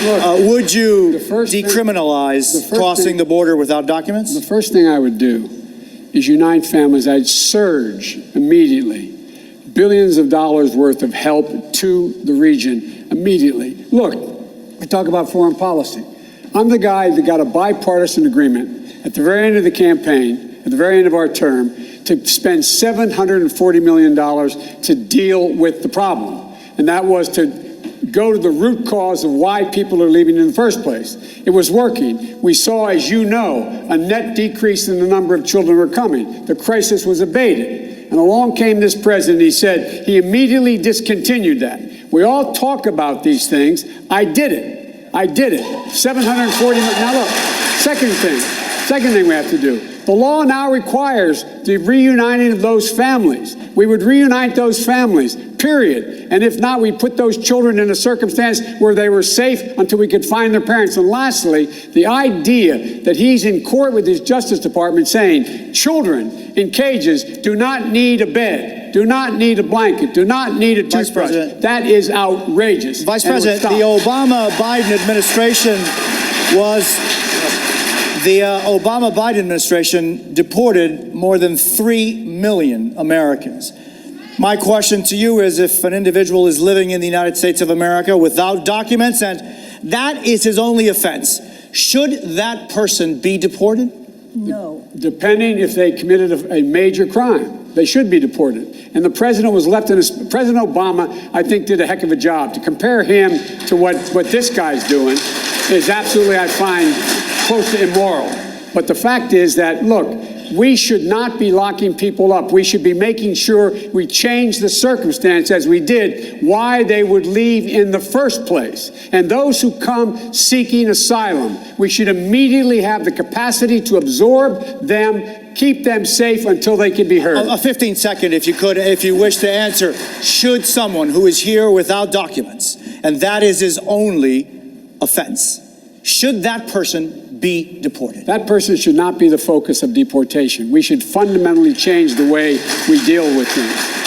Would you decriminalize crossing the border without documents? The first thing I would do is unite families. I'd surge immediately billions of dollars worth of help to the region immediately. Look, I talk about foreign policy. I'm the guy that got a bipartisan agreement at the very end of the campaign, at the very end of our term, to spend $740 million to deal with the problem. And that was to go to the root cause of why people are leaving in the first place. It was working. We saw, as you know, a net decrease in the number of children who were coming. The crisis was abated. And along came this president. He said he immediately discontinued that. We all talk about these things. I did it. I did it. 740 million. Now look, second thing we have to do. The law now requires the reuniting of those families. We would reunite those families, period. And if not, we put those children in a circumstance where they were safe until we could find their parents. And lastly, the idea that he's in court with his Justice Department saying children in cages do not need a bed, do not need a blanket, do not need a toothbrush. That is outrageous. Vice President, the Obama-Biden administration deported more than 3 million Americans. My question to you is, if an individual is living in the United States of America without documents and that is his only offense, should that person be deported? No. Depending if they committed a major crime. They should be deported. And the president was left in President Obama, I think, did a heck of a job. To compare him to what this guy's doing is absolutely, I find, close to immoral. But the fact is that, look, we should not be locking people up. We should be making sure we change the circumstance, as we did, why they would leave in the first place. And those who come seeking asylum, we should immediately have the capacity to absorb them, keep them safe until they can be heard. A 15-second, if you could, if you wish to answer. Should someone who is here without documents, and that is his only offense, should that person be deported? That person should not be the focus of deportation. We should fundamentally change the way we deal with things.